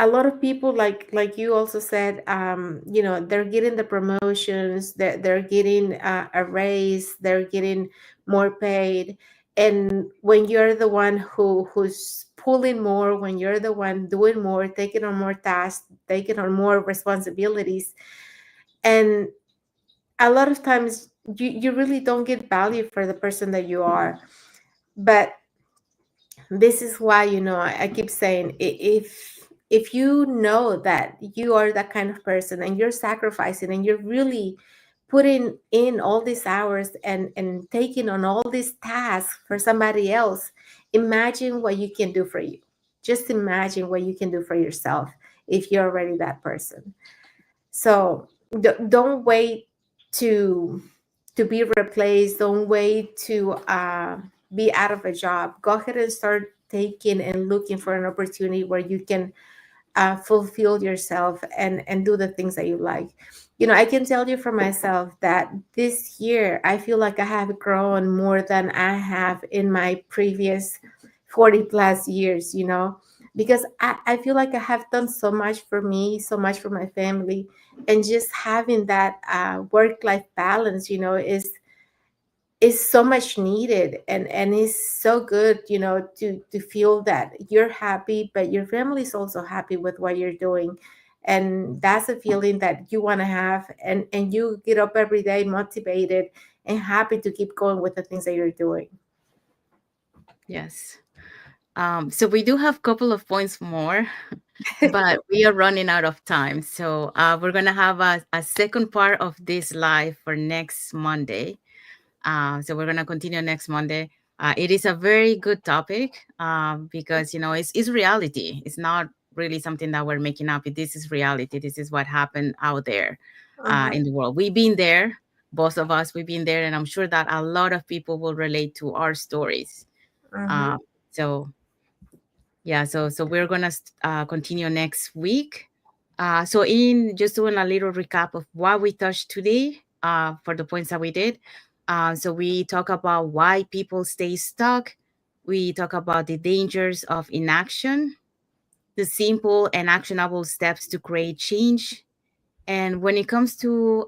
a lot of people, like you also said, they're getting the promotions, they're getting a raise, they're getting more paid. And when you're the one who's pulling more, when you're the one doing more, taking on more tasks, taking on more responsibilities, and a lot of times you really don't get value for the person that you are. But this is why, I keep saying, if you know that you are that kind of person and you're sacrificing and you're really putting in all these hours and taking on all these tasks for somebody else, imagine what you can do for you. Just imagine what you can do for yourself if you're already that person. So don't wait to be replaced. Don't wait to be out of a job. Go ahead and start taking and looking for an opportunity where you can fulfill yourself and do the things that you like. I can tell you for myself that this year I feel like I have grown more than I have in my previous 40 plus years, because I feel like I have done so much for me, so much for my family. And just having that work life balance, is so much needed, and is so good, to feel that you're happy but your family is also happy with what you're doing. And that's a feeling that you want to have, and you get up every day motivated and happy to keep going with the things that you're doing. Yes. So we do have a couple of points more, but we are running out of time. So we're going to have a second part of this live for next Monday. So we're going to continue next Monday. It is a very good topic because, it's reality. It's not really something that we're making up. This is reality. This is what happened out there Uh-huh. in the world. We've been there, both of us, we've been there. And I'm sure that a lot of people will relate to our stories. Uh-huh. Uh, so yeah, so we're gonna continue next week. So in just doing a little recap of what we touched today, for the points that we did. So we talk about why people stay stuck. We talk about the dangers of inaction, the simple and actionable steps to create change. And when it comes to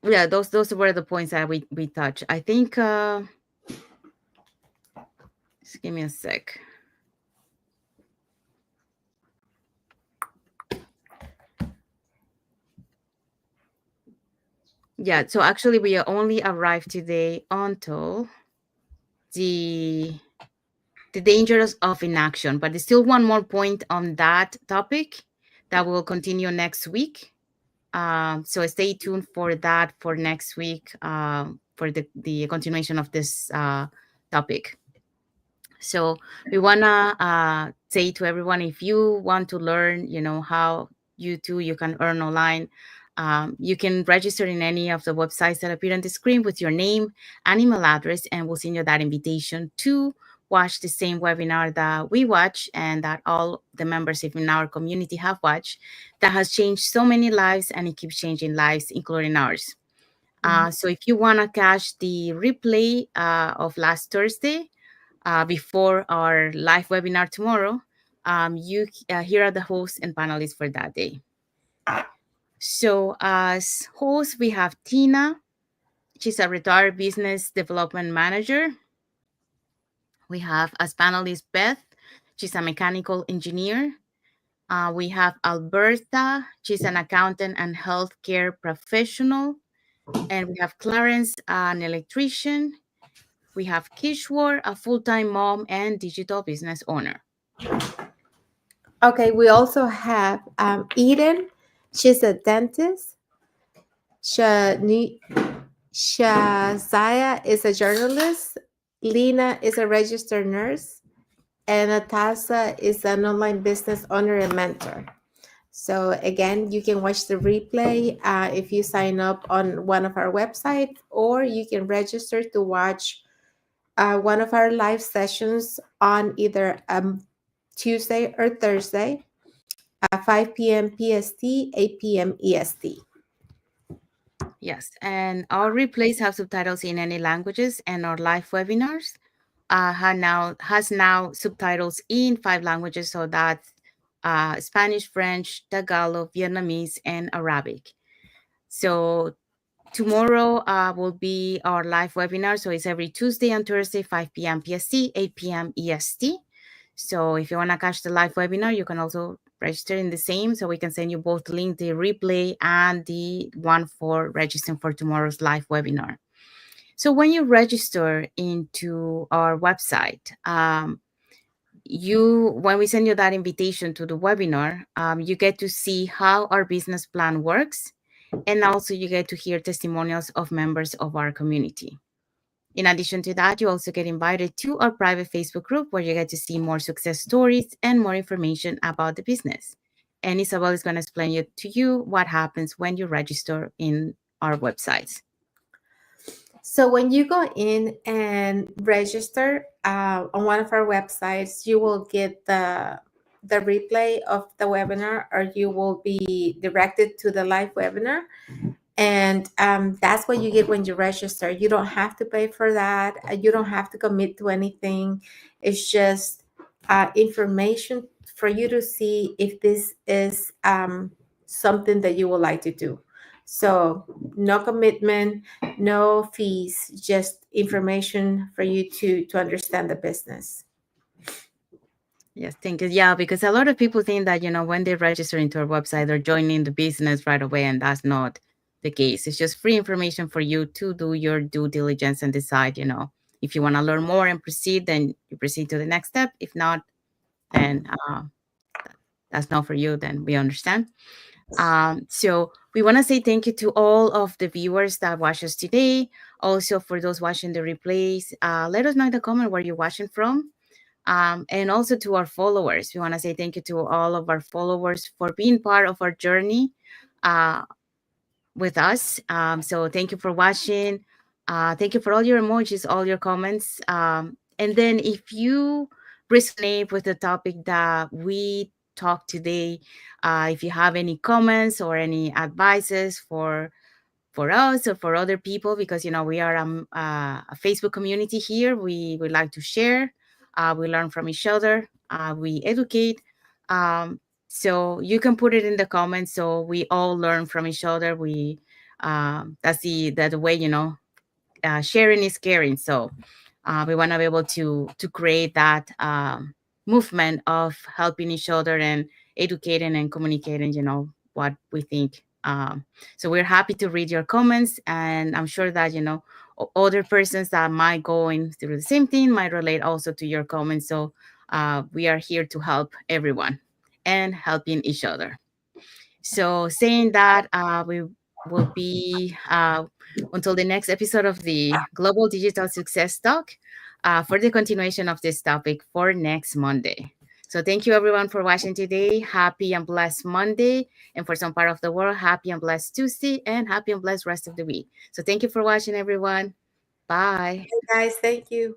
yeah, those were the points that we touched. I think just give me a sec. Yeah, so actually we only arrived today until the the dangers of inaction, but there's still one more point on that topic that will continue next week. So stay tuned for that for next week, for the continuation of this topic. So we wanna say to everyone, if you want to learn, how you too you can earn online, you can register in any of the websites that appear on the screen with your name and email address, and we'll send you that invitation to watch the same webinar that we watch and that all the members in our community have watched. That has changed so many lives, and it keeps changing lives, including ours. Mhm. So if you wanna catch the replay of last Thursday, before our live webinar tomorrow, you here are the hosts and panelists for that day. So as host, we have Tina. She's a retired business development manager. We have as panelist Beth. She's a mechanical engineer. We have Alberta. She's an accountant and healthcare professional. And we have Clarence, an electrician. We have Kishwar, a full-time mom and digital business owner. Okay, we also have Eden. She's a dentist. Shani- Shazaya is a journalist. Lena is a registered nurse. And Natasa is an online business owner and mentor. So again, you can watch the replay if you sign up on one of our websites, or you can register to watch one of our live sessions on either Tuesday or Thursday at 5 p.m. PST, 8 p.m. EST. Yes, and our replays have subtitles in any languages, and our live webinars has now subtitles in 5 languages, so that's Spanish, French, Tagalog, Vietnamese, and Arabic. So tomorrow will be our live webinar. So it's every Tuesday and Thursday, 5 p.m. PST, 8 p.m. EST. So if you want to catch the live webinar, you can also register in the same. So we can send you both link, the replay and the one for registering for tomorrow's live webinar. So when you register into our website, when we send you that invitation to the webinar, you get to see how our business plan works, and also you get to hear testimonials of members of our community. In addition to that, you also get invited to our private Facebook group where you get to see more success stories and more information about the business. And Isabel is going to explain to you what happens when you register in our websites. So when you go in and register on one of our websites, you will get the replay of the webinar, or you will be directed to the live webinar. And that's what you get when you register. You don't have to pay for that. You don't have to commit to anything. It's just information for you to see if this is something that you would like to do. So no commitment, no fees, just information for you to understand the business. Yes, thank you. Yeah, because a lot of people think that, when they register into our website, they're joining the business right away, and that's not the case. It's just free information for you to do your due diligence and decide, if you want to learn more and proceed, then you proceed to the next step. If not, then that's not for you, then we understand. So we want to say thank you to all of the viewers that watch us today. Also, for those watching the replays, let us know in the comment where you're watching from. And also to our followers, we want to say thank you to all of our followers for being part of our journey uh, with us. So thank you for watching. Thank you for all your emojis, all your comments. And then if you resonate with the topic that we talked today, if you have any comments or any advices for us or for other people, because we are a Facebook community here. We like to share, we learn from each other, we educate. So you can put it in the comments, so we all learn from each other. That's the way, sharing is caring. So we want to be able to create that movement of helping each other and educating and communicating, what we think. So we're happy to read your comments, and I'm sure that other persons that might going through the same thing might relate also to your comments. So we are here to help everyone and helping each other. So saying that, we will be until the next episode of the Global Digital Success Talk. for the continuation of this topic for next Monday. So thank you everyone for watching today. Happy and blessed Monday. And for some part of the world, happy and blessed Tuesday and happy and blessed rest of the week. So thank you for watching everyone. Bye. Hey guys, thank you.